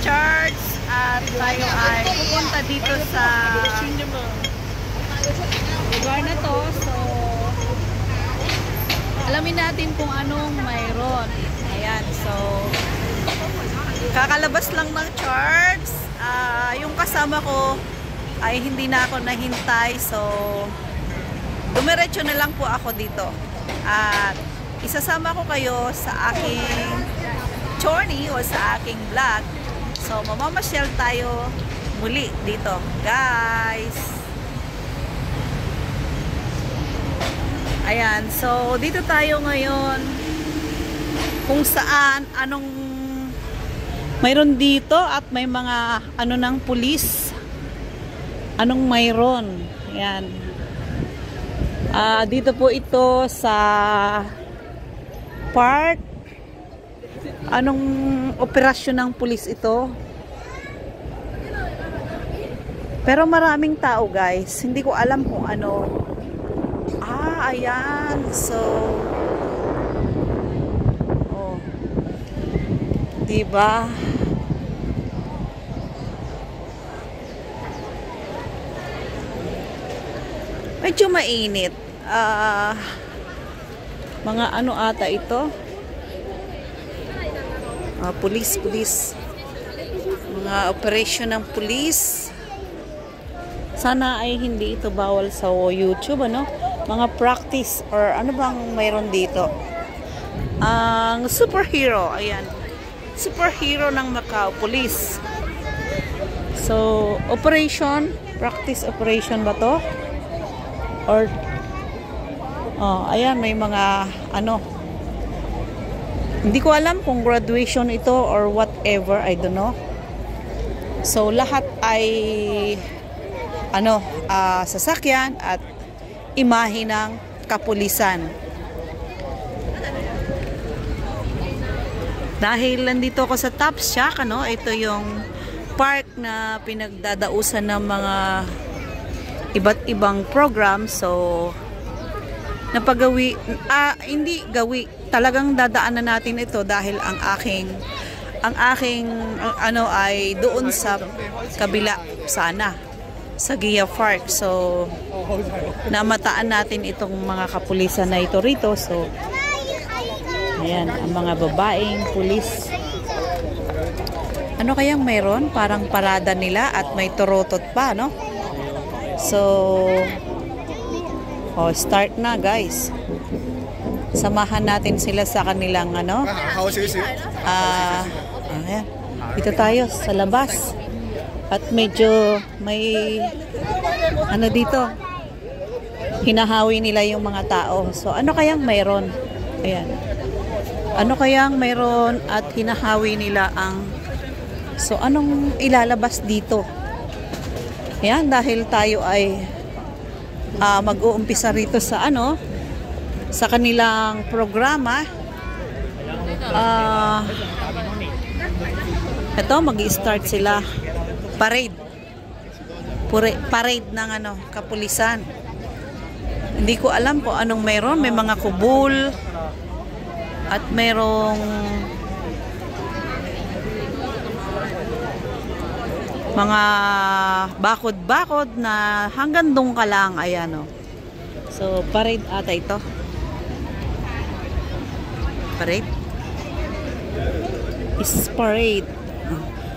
Charles at tayo ay pupunta dito sa lugar na to. So, alamin natin kung anong mayroon. Ayan, so kakalabas lang ng Charles. Yung kasama ko ay hindi na ako nahintay. So, dumiretso na lang po ako dito. At isasama ko kayo sa aking journey o sa aking vlog. So, mamamasyal tayo muli dito, guys. Ayan, so dito tayo ngayon kung saan, anong mayroon dito at may mga ano ng pulis. Anong mayroon? Ayan. Dito po ito sa park. Anong operasyon ng pulis ito? Pero maraming tao, guys. Hindi ko alam kung ano. Ayan. So, oh. Diba? Medyo mainit. Mga ano ata ito? Pulis. Mga operasyon ng pulis. Sana ay hindi ito bawal sa YouTube, ano? Mga practice or ano bang mayroon dito? Ang superhero, ayan. Superhero ng Macau, police. So, operation, practice operation ba to? Or ayan, may mga ano. Hindi ko alam kung graduation ito or whatever, I don't know. So, lahat ay sasakyan at imahe ng kapulisan. Dahil nandito ako sa Top Shack, ano, ito yung park na pinagdadausan ng mga iba't ibang program. So, napagawi, hindi gawi, talagang dadaanan natin ito dahil ang aking ano ay doon sa kabila sana sa Gia Park. So, namataan natin itong mga kapulisan na ito rito. So, ayan, ang mga babaeng pulis. Ano kayang mayroon? Parang parada nila at may turotot pa, no? So, start na, guys. Samahan natin sila sa kanilang ano. Ayan. Dito tayo sa labas. At medyo may ano dito. Hinahawi nila yung mga tao. So, ano kayang mayroon? Ayan. Ano kayang mayroon at hinahawi nila ang... So, anong ilalabas dito? Ayan, dahil tayo ay mag-uumpisa rito sa ano, sa kanilang programa. Ito, mag-i-start sila. Parade. Parade ng ano, kapulisan. Hindi ko alam kung anong mayroon. May mga kubul at mayroong mga bakod-bakod na hanggang doon ka lang. Ayan, o. So, parade ata ito. Parade. Is parade.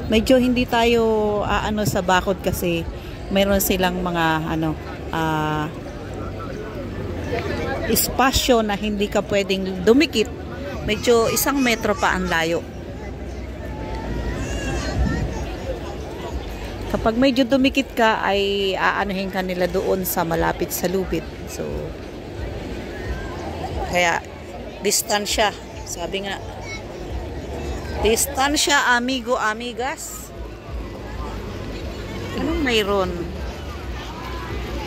Medyo hindi tayo sa bakod kasi mayroon silang mga espasyo na hindi ka pwedeng dumikit. Medyo 1 metro pa ang layo. Kapag medyo dumikit ka ay aanuhin ka nila doon sa malapit sa lubid. So, kaya distansya. Sabi nga, distansya, amigo, amigas. Anong mayroon?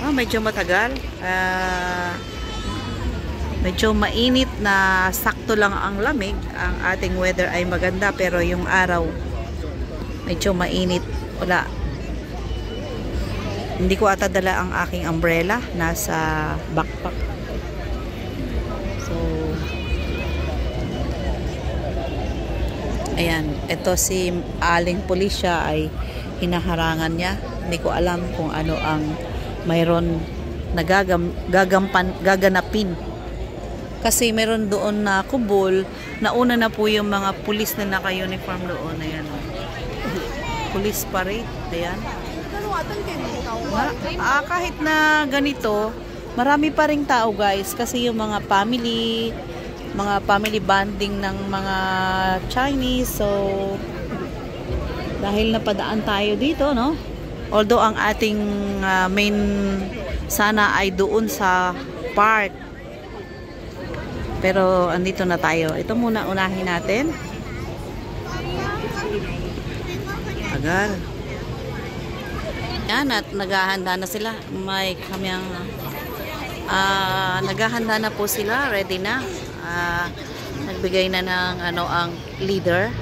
Medyo matagal. Medyo mainit na sakto lang ang lamig. Ang ating weather ay maganda pero yung araw medyo mainit. Wala. Hindi ko ata dala ang aking umbrella. Nasa backpack. So, Ayan, ito si aling pulisya ay hinaharangan niya. Hindi ko alam kung ano ang mayroon na gaganapin. Kasi meron doon na kubol, nauna na po yung mga pulis na naka-uniform doon. Ayan. Police parade. Ayan. Kahit na ganito, marami pa ring tao guys. Kasi yung mga family bonding ng mga Chinese. So, dahil napadaan tayo dito, no? Although ang ating main sana ay doon sa park. Pero andito na tayo. Ito muna unahin natin. Agal. Yan at naghahanda na sila. May kamyang naghahanda na po sila. Ready na. Nagbigay na ng ang leader.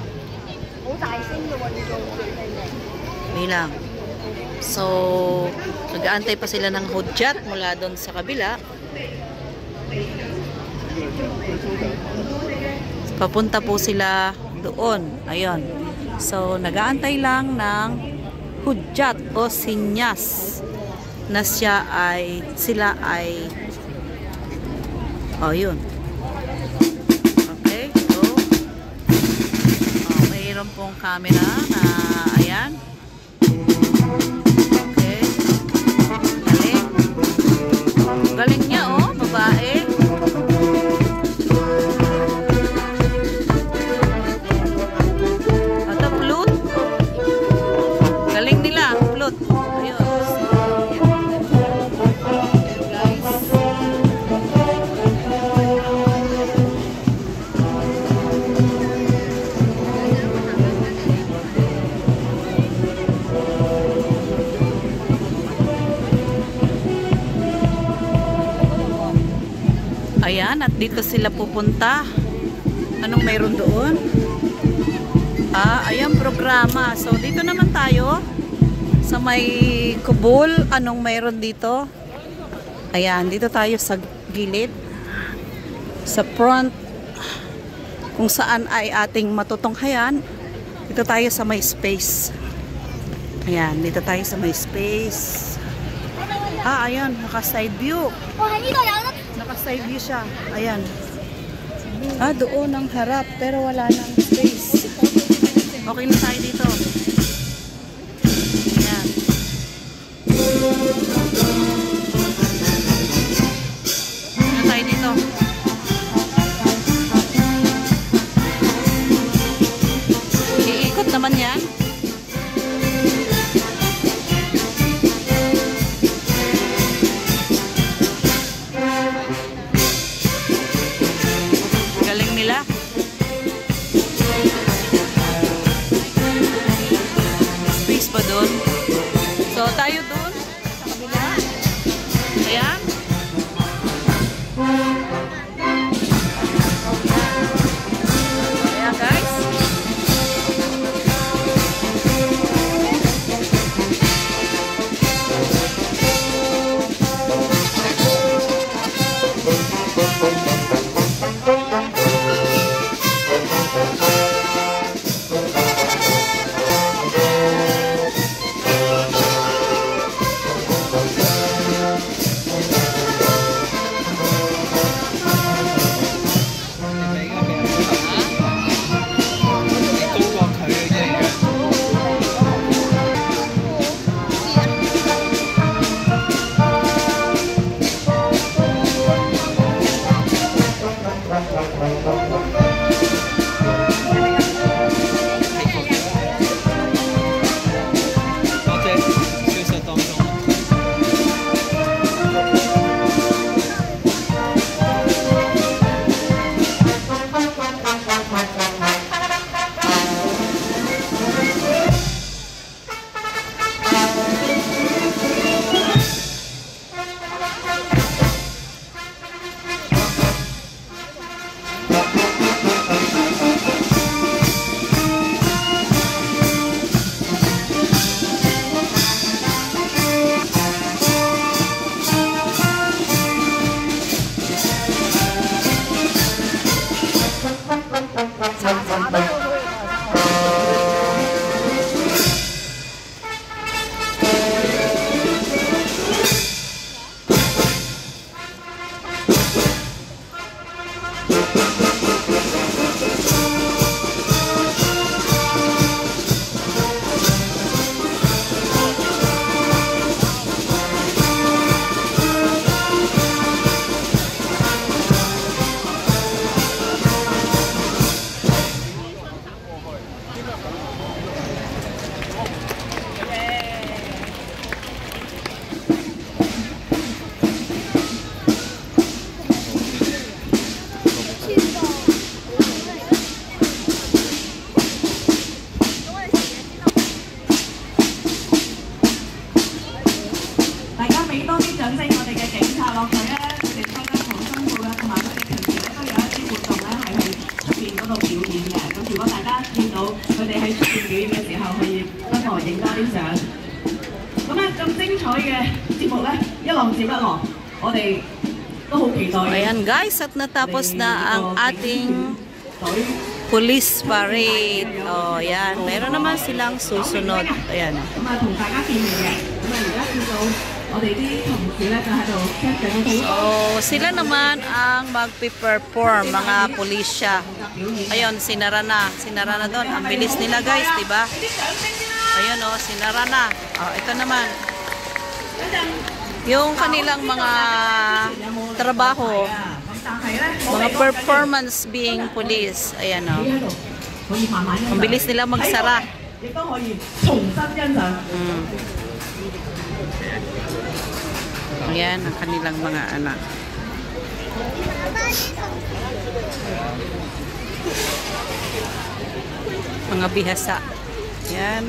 Bilang. So, nag-aantay pa sila ng hudyat mula doon sa kabila. Papunta po sila doon. Ayun. So, nag-aantay lang ng hudyat o sinyas na sila ay yun. Okay. So, mayroon pong camera na ayan. Okay. Galing. Galing niya babae. Ayan, at dito sila pupunta. Anong mayroon doon? Ayan, programa. So, dito naman tayo sa may kubol. Anong mayroon dito? Ayan, dito tayo sa gilid. Sa front, kung saan ay ating matutunghayan. Dito tayo sa may space. Ayan, dito tayo sa may space. Ayan, naka-side view. Naka-side view siya. Ayan. Doon ang harap, pero wala nang space. Okay na tayo dito. Ayan. Na tayo dito. Iikot naman yan. So, tayo dun sa kabila. Ayan. Ayan, guys. 哋嘅警察落去咧，佢哋抽得好辛苦啦，同埋佢哋平時咧都有一啲活動咧係去出邊嗰度表演嘅。咁如果大家見到佢哋喺出邊表演嘅時候，可以不妨影多啲相。咁咧咁精彩嘅節目咧，一浪接一浪，我哋都好期待。Ayan guys, at natapos na ang ating police parade. Oh, yan. Meron naman silang susunod. Ayan. 咁啊，同大家見面嘅。咁啊，而家見到我哋啲同事咧就喺度 check 緊好多。So, sila naman ang magpi-perform, mga pulisya. Ayun, sinara na. Sinara na doon. Ang bilis nila guys, diba? Ayun oh, sinara na. Oh, ito naman. Yung kanilang mga trabaho, mga performance being police. Ayan o. Ang bilis nila magsara. Ayan ang kanilang mga anak. Mga bihasa. Ayan.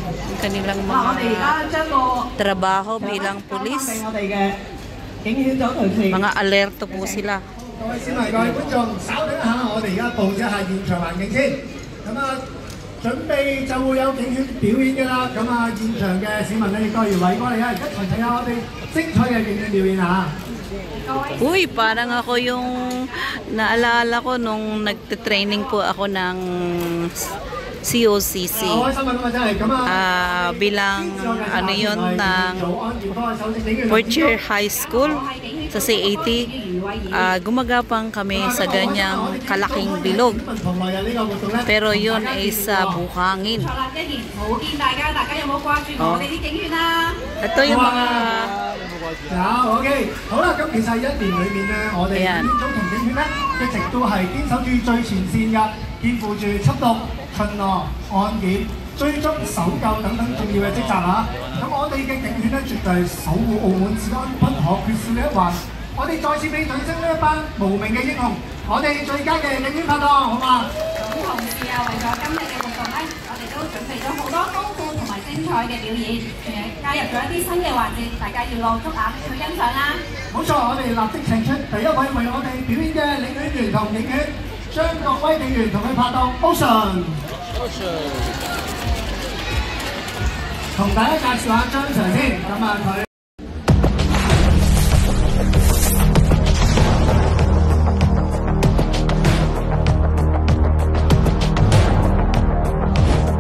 Ang kanilang mga trabaho bilang pulis. Mga alerto po sila. 各位市民、各位觀眾，稍等一下，我哋而家佈置一下現場環境先。咁啊，準備就會有警犬表演嘅啦。咁啊，現場嘅市民咧亦都要圍過嚟啊！一齊睇下我哋精彩嘅警犬表演啊！ Uy, parang ako yung naalala ko nung nagte-training po ako ng COCC. Bilang ano yun ng fourth year high school sa CAT. Gumagapang kami sa ganyang kalaking bilog. Pero yun ay sa buhangin. Oh. Ito yung mga OK， 好啦，咁其實1年裏面咧，我哋警犬組同警犬咧一直都係堅守住最前線㗎，肩負住緝毒、巡邏、安檢、追蹤、搜救等等重要嘅職責啊！咁我哋嘅警犬咧絕對係守護澳門治安不可缺少嘅一環。我哋再次俾掌聲呢一班無名嘅英雄，我哋最佳嘅警犬拍檔，好嘛？咁同時啊，為咗今日嘅活動咧，我哋都準備咗好多豐富同埋精彩嘅表演，加入咗一啲新嘅環節，大家要落足眼去欣賞啦！冇錯，我哋立即請出第一位為我哋表演嘅領犬員同警犬張國威警員同佢拍檔 Ocean。同大家介紹下張 Sir 先，咁啊佢